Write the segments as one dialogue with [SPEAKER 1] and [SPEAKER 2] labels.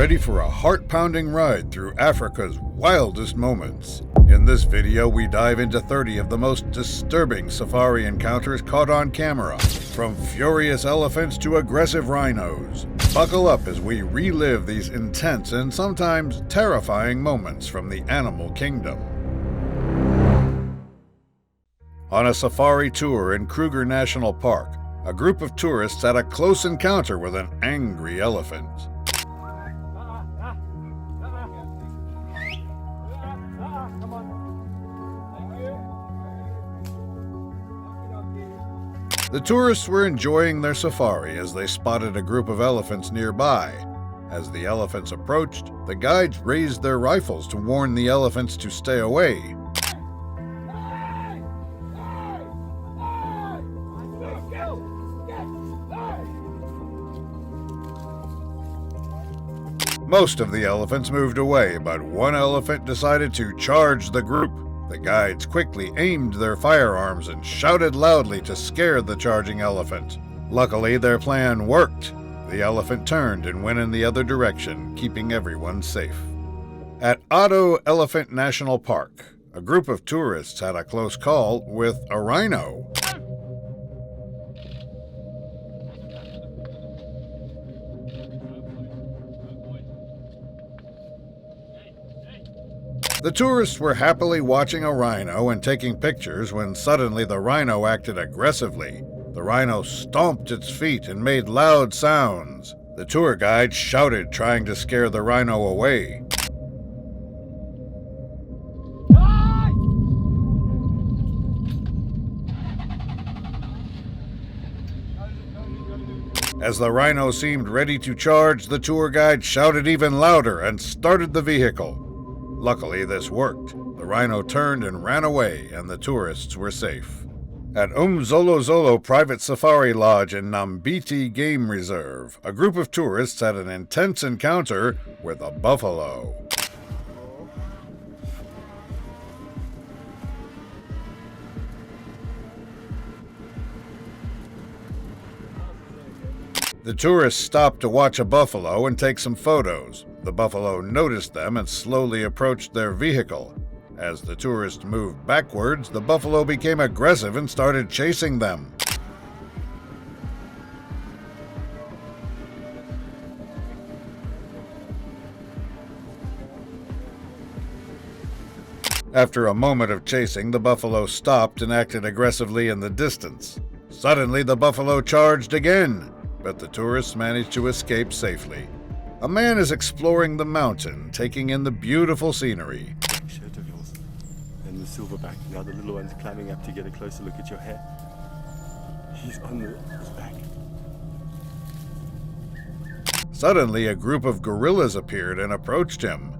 [SPEAKER 1] ready for a heart-pounding ride through Africa's wildest moments. In this video, we dive into 30 of the most disturbing safari encounters caught on camera, from furious elephants to aggressive rhinos. Buckle up as we relive these intense and sometimes terrifying moments from the animal kingdom. On a safari tour in Kruger National Park, a group of tourists had a close encounter with an angry elephant. The tourists were enjoying their safari as they spotted a group of elephants nearby. As the elephants approached, the guides raised their rifles to warn the elephants to stay away. Most of the elephants moved away, but one elephant decided to charge the group. The guides quickly aimed their firearms and shouted loudly to scare the charging elephant. Luckily, their plan worked. The elephant turned and went in the other direction, keeping everyone safe. At Otto Elephant National Park, a group of tourists had a close call with a rhino. The tourists were happily watching a rhino and taking pictures when suddenly the rhino acted aggressively. The rhino stomped its feet and made loud sounds. The tour guide shouted, trying to scare the rhino away. As the rhino seemed ready to charge, the tour guide shouted even louder and started the vehicle. Luckily, this worked. The rhino turned and ran away, and the tourists were safe. At Zolo Private Safari Lodge in Nambiti Game Reserve, a group of tourists had an intense encounter with a buffalo. The tourists stopped to watch a buffalo and take some photos. The buffalo noticed them and slowly approached their vehicle. As the tourists moved backwards, the buffalo became aggressive and started chasing them. After a moment of chasing, the buffalo stopped and acted aggressively in the distance. Suddenly, the buffalo charged again, but the tourists managed to escape safely. A man is exploring the mountain, taking in the beautiful scenery.
[SPEAKER 2] Shirt of yours. And the silverback. Now the little one's climbing up to get a closer look at your hair. He's on his back.
[SPEAKER 1] Suddenly, a group of gorillas appeared and approached him.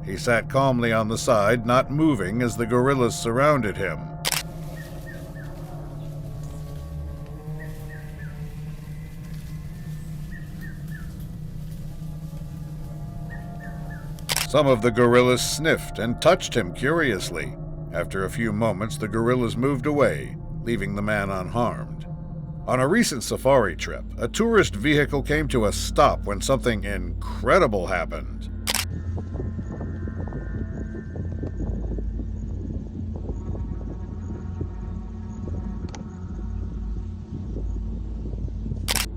[SPEAKER 1] He sat calmly on the side, not moving as the gorillas surrounded him. Some of the gorillas sniffed and touched him curiously. After a few moments, the gorillas moved away, leaving the man unharmed. On a recent safari trip, a tourist vehicle came to a stop when something incredible happened.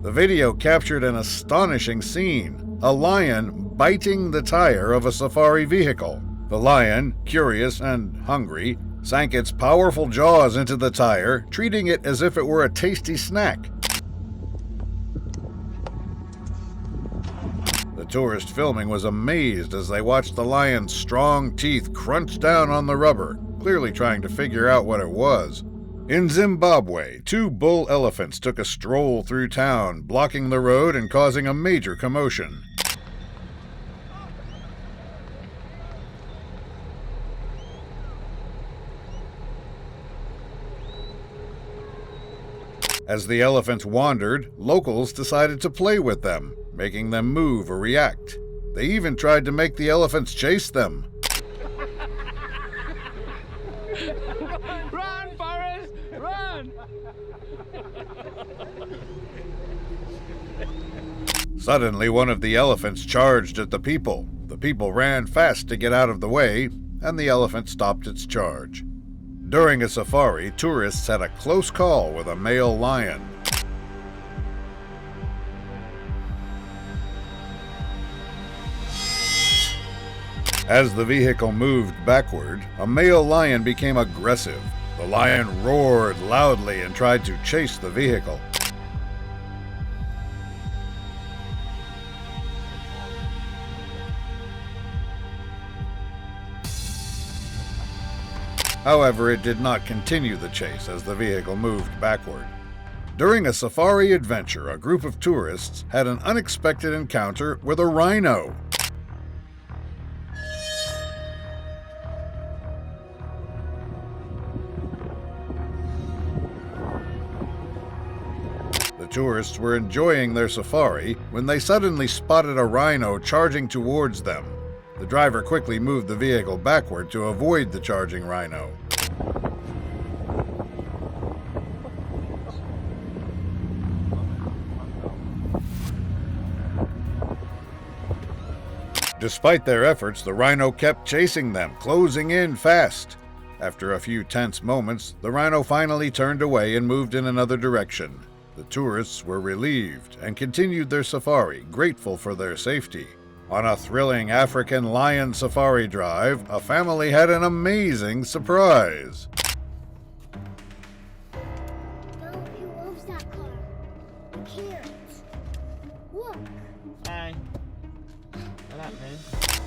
[SPEAKER 1] The video captured an astonishing scene: a lion biting the tire of a safari vehicle. The lion, curious and hungry, sank its powerful jaws into the tire, treating it as if it were a tasty snack. The tourist filming was amazed as they watched the lion's strong teeth crunch down on the rubber, clearly trying to figure out what it was. In Zimbabwe, 2 bull elephants took a stroll through town, blocking the road and causing a major commotion. As the elephants wandered, locals decided to play with them, making them move or react. They even tried to make the elephants chase them.
[SPEAKER 3] Run, Forrest! Run!
[SPEAKER 1] Suddenly, one of the elephants charged at the people. The people ran fast to get out of the way, and the elephant stopped its charge. During a safari, tourists had a close call with a male lion. As the vehicle moved backward, a male lion became aggressive. The lion roared loudly and tried to chase the vehicle. However, it did not continue the chase as the vehicle moved backward. During a safari adventure, a group of tourists had an unexpected encounter with a rhino. The tourists were enjoying their safari when they suddenly spotted a rhino charging towards them. The driver quickly moved the vehicle backward to avoid the charging rhino. Despite their efforts, the rhino kept chasing them, closing in fast. After a few tense moments, the rhino finally turned away and moved in another direction. The tourists were relieved and continued their safari, grateful for their safety. On a thrilling African lion safari drive, a family had an amazing surprise.
[SPEAKER 3] No, he loves that car. The carrots. Look.
[SPEAKER 4] Hi. What up, man?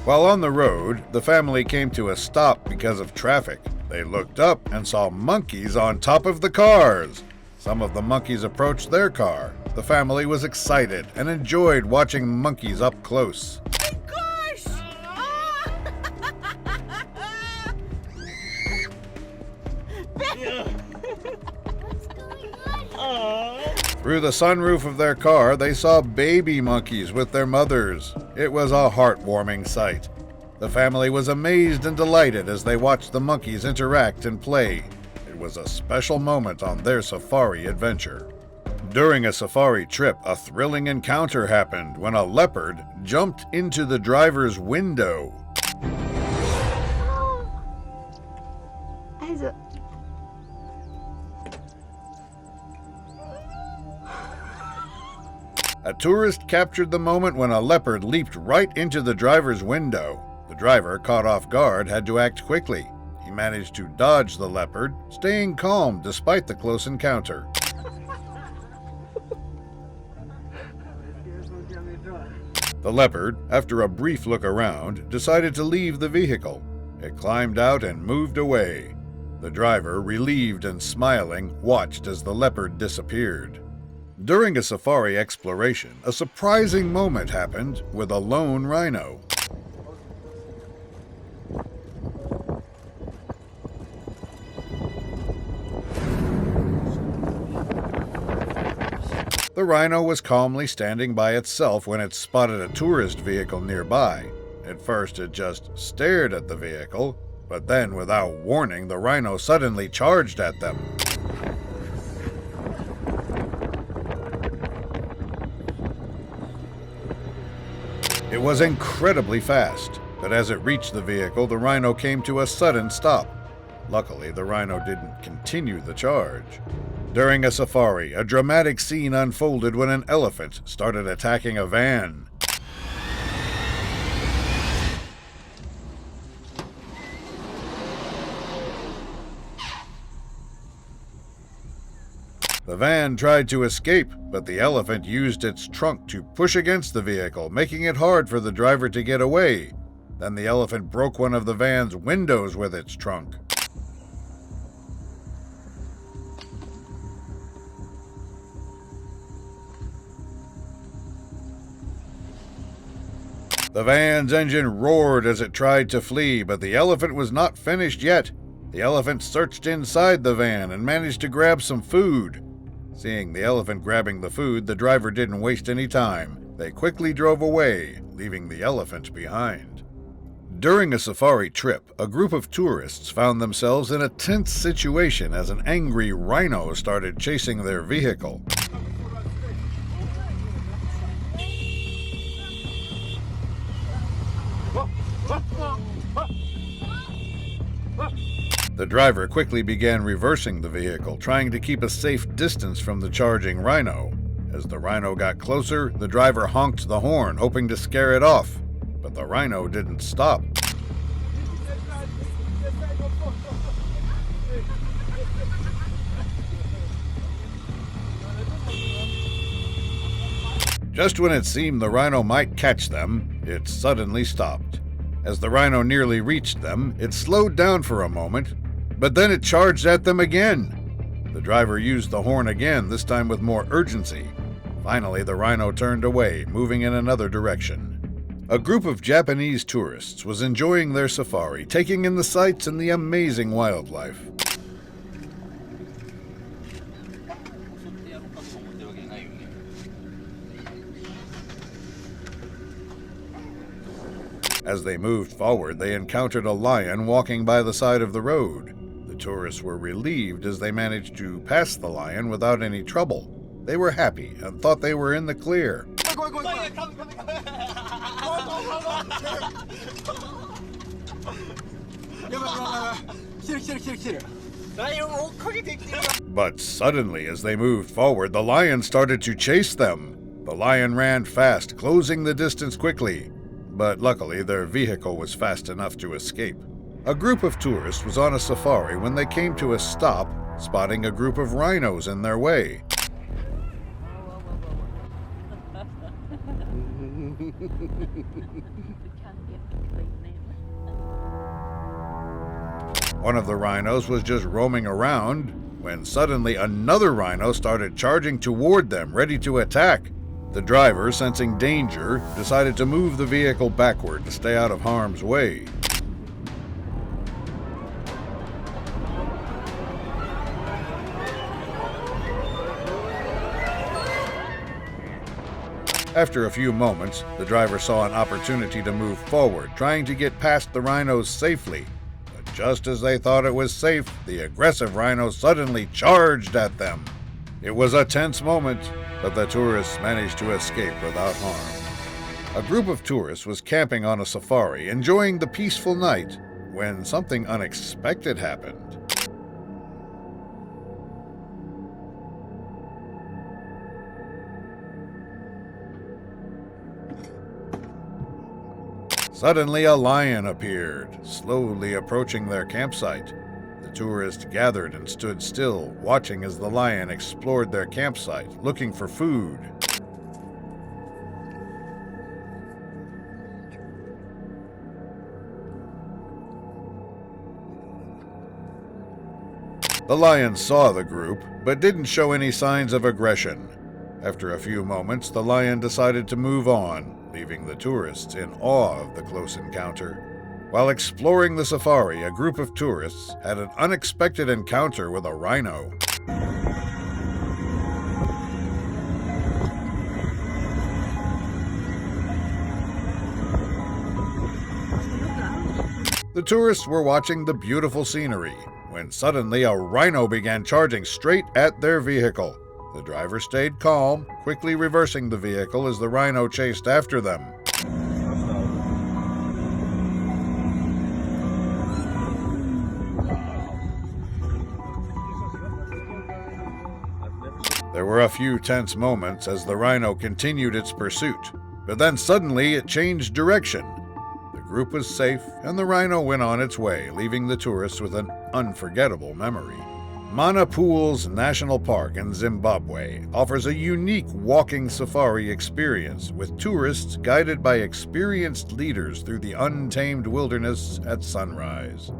[SPEAKER 1] While on the road, the family came to a stop because of traffic. They looked up and saw monkeys on top of the cars. Some of the monkeys approached their car. The family was excited and enjoyed watching monkeys up close.
[SPEAKER 4] Gosh!
[SPEAKER 3] What's going on?
[SPEAKER 1] Through the sunroof of their car, they saw baby monkeys with their mothers. It was a heartwarming sight. The family was amazed and delighted as they watched the monkeys interact and play. It was a special moment on their safari adventure. During a safari trip, a thrilling encounter happened when a leopard jumped into the driver's window.
[SPEAKER 3] Also,
[SPEAKER 1] A tourist captured the moment when a leopard leaped right into the driver's window. The driver, caught off guard, had to act quickly. He managed to dodge the leopard, staying calm despite the close encounter. The leopard, after a brief look around, decided to leave the vehicle. It climbed out and moved away. The driver, relieved and smiling, watched as the leopard disappeared. During a safari exploration, a surprising moment happened with a lone rhino. The rhino was calmly standing by itself when it spotted a tourist vehicle nearby. At first, it just stared at the vehicle, but then, without warning, the rhino suddenly charged at them. It was incredibly fast, but as it reached the vehicle, the rhino came to a sudden stop. Luckily, the rhino didn't continue the charge. During a safari, a dramatic scene unfolded when an elephant started attacking a van. The van tried to escape, but the elephant used its trunk to push against the vehicle, making it hard for the driver to get away. Then the elephant broke one of the van's windows with its trunk. The van's engine roared as it tried to flee, but the elephant was not finished yet. The elephant searched inside the van and managed to grab some food. Seeing the elephant grabbing the food, the driver didn't waste any time. They quickly drove away, leaving the elephant behind. During a safari trip, a group of tourists found themselves in a tense situation as an angry rhino started chasing their vehicle. The driver quickly began reversing the vehicle, trying to keep a safe distance from the charging rhino. As the rhino got closer, the driver honked the horn, hoping to scare it off. But the rhino didn't stop. Just when it seemed the rhino might catch them, it suddenly stopped. As the rhino nearly reached them, it slowed down for a moment, but then it charged at them again. The driver used the horn again, this time with more urgency. Finally, the rhino turned away, moving in another direction. A group of Japanese tourists was enjoying their safari, taking in the sights and the amazing wildlife. As they moved forward, they encountered a lion walking by the side of the road. The tourists were relieved as they managed to pass the lion without any trouble. They were happy and thought they were in the clear. But suddenly, as they moved forward, the lion started to chase them. The lion ran fast, closing the distance quickly. But luckily, their vehicle was fast enough to escape. A group of tourists was on a safari when they came to a stop, spotting a group of rhinos in their way. One of the rhinos was just roaming around when suddenly another rhino started charging toward them, ready to attack. The driver, sensing danger, decided to move the vehicle backward to stay out of harm's way. After a few moments, the driver saw an opportunity to move forward, trying to get past the rhinos safely. But just as they thought it was safe, the aggressive rhino suddenly charged at them. It was a tense moment, but the tourists managed to escape without harm. A group of tourists was camping on a safari, enjoying the peaceful night, when something unexpected happened. Suddenly, a lion appeared, slowly approaching their campsite. The tourists gathered and stood still, watching as the lion explored their campsite, looking for food. The lion saw the group, but didn't show any signs of aggression. After a few moments, the lion decided to move on, leaving the tourists in awe of the close encounter. While exploring the safari, a group of tourists had an unexpected encounter with a rhino. The tourists were watching the beautiful scenery when suddenly a rhino began charging straight at their vehicle. The driver stayed calm, quickly reversing the vehicle as the rhino chased after them. There were a few tense moments as the rhino continued its pursuit, but then suddenly it changed direction. The group was safe, and the rhino went on its way, leaving the tourists with an unforgettable memory. Mana Pools National Park in Zimbabwe offers a unique walking safari experience with tourists guided by experienced leaders through the untamed wilderness at sunrise.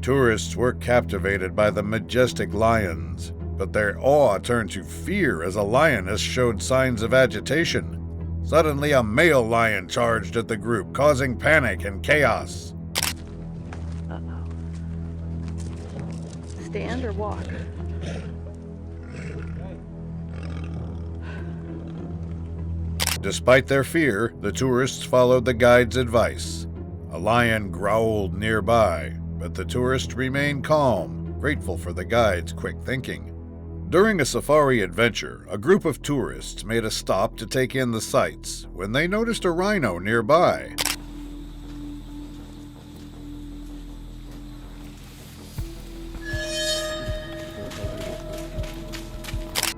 [SPEAKER 1] Tourists were captivated by the majestic lions, but their awe turned to fear as a lioness showed signs of agitation. Suddenly, a male lion charged at the group, causing panic and chaos.
[SPEAKER 5] Uh-oh. Stand or walk?
[SPEAKER 1] Despite their fear, the tourists followed the guide's advice. A lion growled nearby, but the tourists remained calm, grateful for the guide's quick thinking. During a safari adventure, a group of tourists made a stop to take in the sights when they noticed a rhino nearby.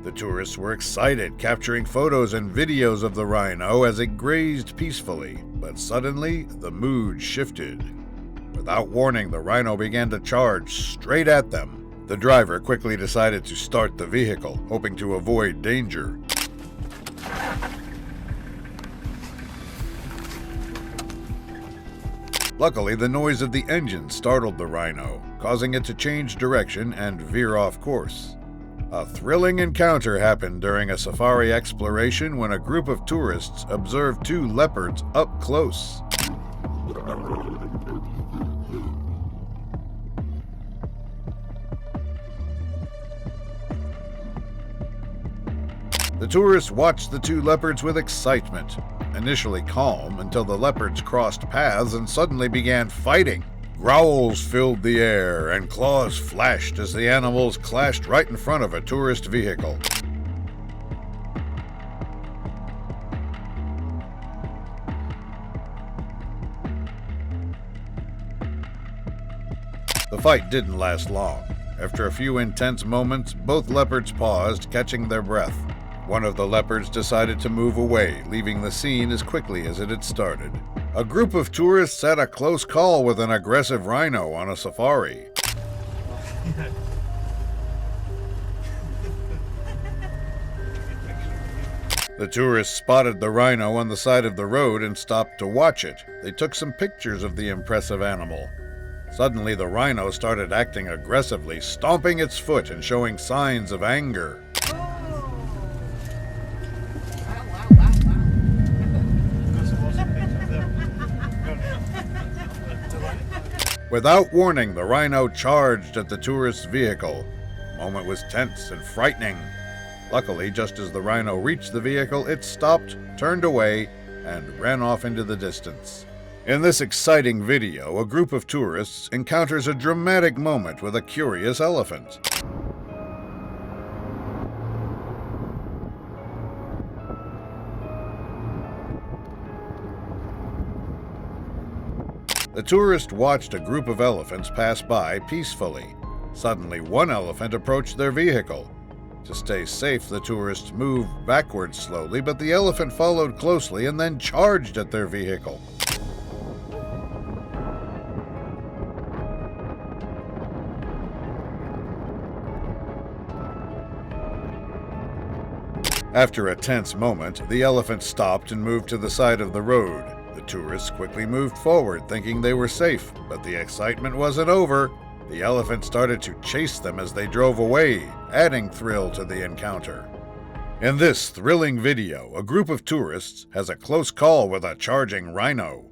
[SPEAKER 1] The tourists were excited, capturing photos and videos of the rhino as it grazed peacefully, but suddenly the mood shifted. Without warning, the rhino began to charge straight at them. The driver quickly decided to start the vehicle, hoping to avoid danger. Luckily, the noise of the engine startled the rhino, causing it to change direction and veer off course. A thrilling encounter happened during a safari exploration when a group of tourists observed two leopards up close. The tourists watched the two leopards with excitement, initially calm until the leopards crossed paths and suddenly began fighting. Growls filled the air and claws flashed as the animals clashed right in front of a tourist vehicle. The fight didn't last long. After a few intense moments, both leopards paused, catching their breath. One of the leopards decided to move away, leaving the scene as quickly as it had started. A group of tourists had a close call with an aggressive rhino on a safari. The tourists spotted the rhino on the side of the road and stopped to watch it. They took some pictures of the impressive animal. Suddenly, the rhino started acting aggressively, stomping its foot and showing signs of anger. Without warning, the rhino charged at the tourist's vehicle. The moment was tense and frightening. Luckily, just as the rhino reached the vehicle, it stopped, turned away, and ran off into the distance. In this exciting video, a group of tourists encounters a dramatic moment with a curious elephant. The tourist watched a group of elephants pass by peacefully. Suddenly, one elephant approached their vehicle. To stay safe, the tourists moved backwards slowly, but the elephant followed closely and then charged at their vehicle. After a tense moment, the elephant stopped and moved to the side of the road. The tourists quickly moved forward, thinking they were safe, but the excitement wasn't over. The elephant started to chase them as they drove away, adding thrill to the encounter. In this thrilling video, a group of tourists has a close call with a charging rhino.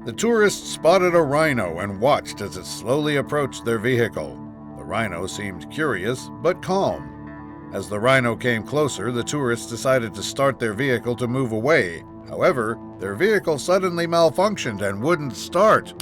[SPEAKER 1] The tourists spotted a rhino and watched as it slowly approached their vehicle. The rhino seemed curious, but calm. As the rhino came closer, the tourists decided to start their vehicle to move away. However, their vehicle suddenly malfunctioned and wouldn't start.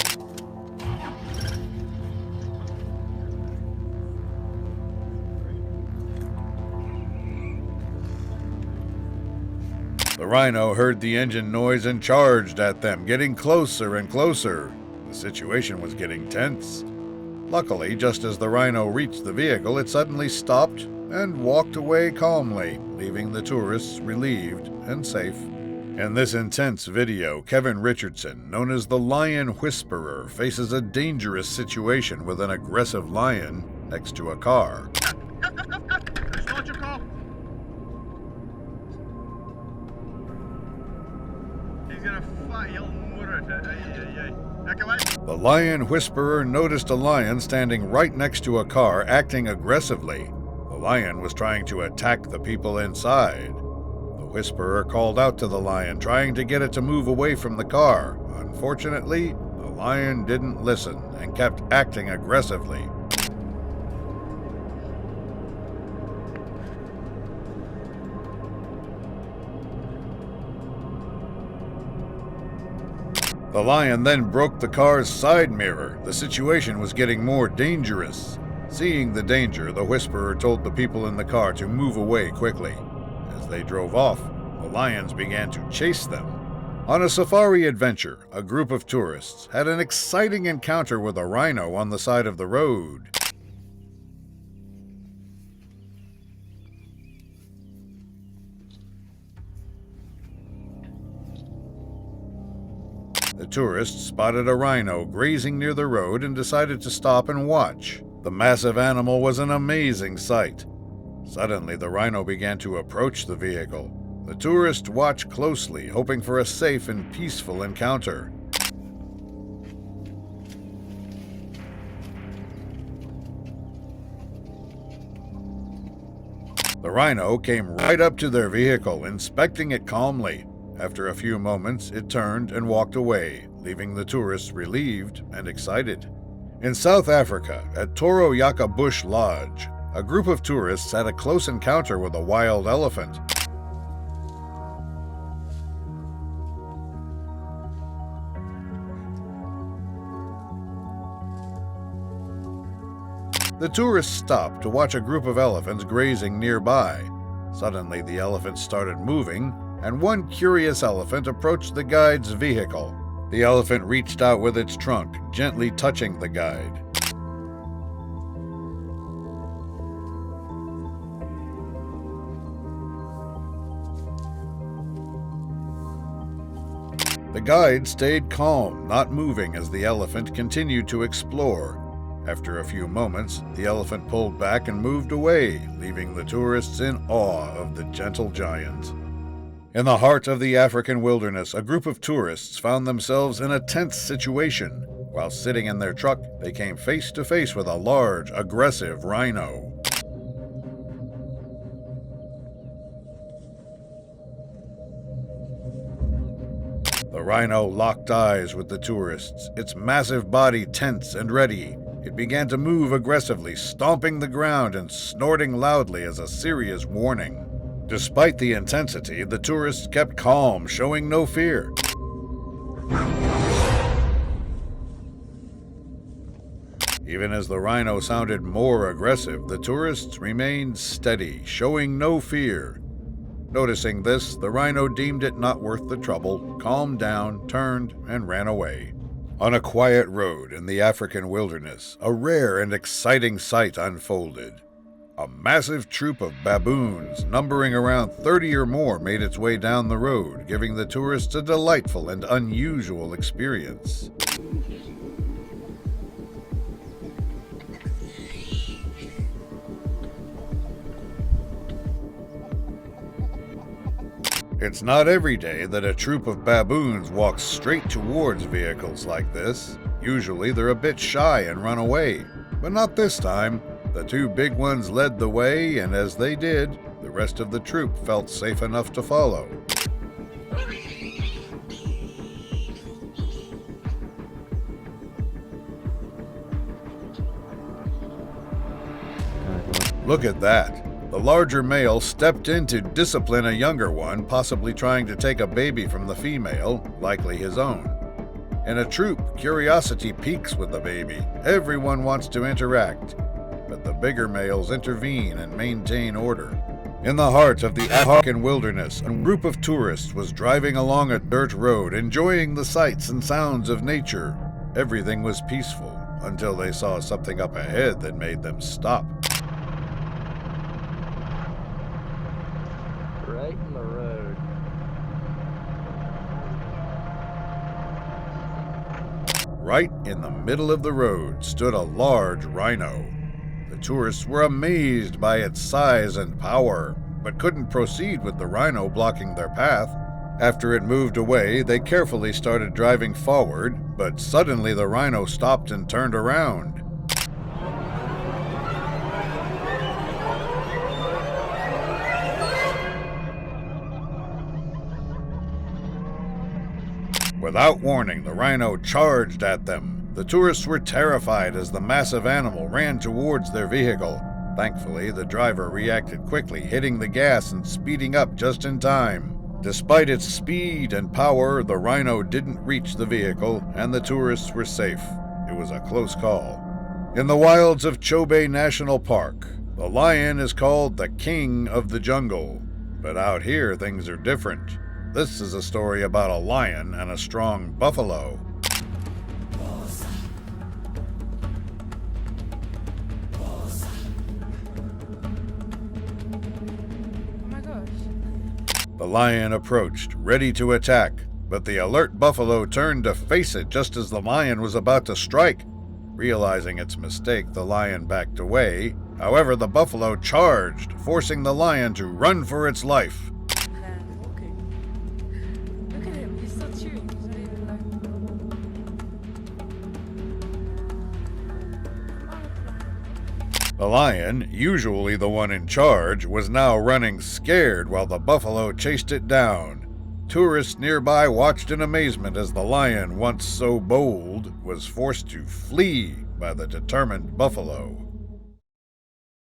[SPEAKER 1] The rhino heard the engine noise and charged at them, getting closer and closer. The situation was getting tense. Luckily, just as the rhino reached the vehicle, it suddenly stopped and walked away calmly, leaving the tourists relieved and safe. In this intense video, Kevin Richardson, known as the Lion Whisperer, faces a dangerous situation with an aggressive lion next to a car.
[SPEAKER 4] Start your car. He's gonna fight, he'll murder it.
[SPEAKER 1] The Lion Whisperer noticed a lion standing right next to a car, acting aggressively. The lion was trying to attack the people inside. The Whisperer called out to the lion, trying to get it to move away from the car. Unfortunately, the lion didn't listen and kept acting aggressively. The lion then broke the car's side mirror. The situation was getting more dangerous. Seeing the danger, the Whisperer told the people in the car to move away quickly. As they drove off, the lions began to chase them. On a safari adventure, a group of tourists had an exciting encounter with a rhino on the side of the road. The tourists spotted a rhino grazing near the road and decided to stop and watch. The massive animal was an amazing sight. Suddenly, the rhino began to approach the vehicle. The tourists watched closely, hoping for a safe and peaceful encounter. The rhino came right up to their vehicle, inspecting it calmly. After a few moments, it turned and walked away, leaving the tourists relieved and excited. In South Africa, at Toro Yaka Bush Lodge, a group of tourists had a close encounter with a wild elephant. The tourists stopped to watch a group of elephants grazing nearby. Suddenly, the elephants started moving, and one curious elephant approached the guide's vehicle. The elephant reached out with its trunk, gently touching the guide. The guide stayed calm, not moving as the elephant continued to explore. After a few moments, the elephant pulled back and moved away, leaving the tourists in awe of the gentle giant. In the heart of the African wilderness, a group of tourists found themselves in a tense situation. While sitting in their truck, they came face to face with a large, aggressive rhino. The rhino locked eyes with the tourists, its massive body tense and ready. It began to move aggressively, stomping the ground and snorting loudly as a serious warning. Despite the intensity, the tourists kept calm, showing no fear. Even as the rhino sounded more aggressive, the tourists remained steady, showing no fear. Noticing this, the rhino deemed it not worth the trouble, calmed down, turned, and ran away. On a quiet road in the African wilderness, a rare and exciting sight unfolded. A massive troop of baboons, numbering around 30 or more, made its way down the road, giving the tourists a delightful and unusual experience. It's not every day that a troop of baboons walks straight towards vehicles like this. Usually they're a bit shy and run away, but not this time. The two big ones led the way, and as they did, the rest of the troop felt safe enough to follow. Look at that. The larger male stepped in to discipline a younger one, possibly trying to take a baby from the female, likely his own. In a troop, curiosity peaks with the baby. Everyone wants to interact, but the bigger males intervene and maintain order. In the heart of the African wilderness, a group of tourists was driving along a dirt road, enjoying the sights and sounds of nature. Everything was peaceful until they saw something up ahead that made them stop.
[SPEAKER 6] Right in the road.
[SPEAKER 1] Right in the middle of the road stood a large rhino. The tourists were amazed by its size and power, but couldn't proceed with the rhino blocking their path. After it moved away, they carefully started driving forward, but suddenly the rhino stopped and turned around. Without warning, the rhino charged at them. The tourists were terrified as the massive animal ran towards their vehicle. Thankfully, the driver reacted quickly, hitting the gas and speeding up just in time. Despite its speed and power, the rhino didn't reach the vehicle, and the tourists were safe. It was a close call. In the wilds of Chobe National Park, the lion is called the king of the jungle. But out here, things are different. This is a story about a lion and a strong buffalo. The lion approached, ready to attack, but the alert buffalo turned to face it just as the lion was about to strike. Realizing its mistake, the lion backed away. However, the buffalo charged, forcing the lion to run for its life.
[SPEAKER 5] Look at him, he's still chewing. He's not even
[SPEAKER 1] The lion, usually the one in charge, was now running scared while the buffalo chased it down. Tourists nearby watched in amazement as the lion, once so bold, was forced to flee by the determined buffalo.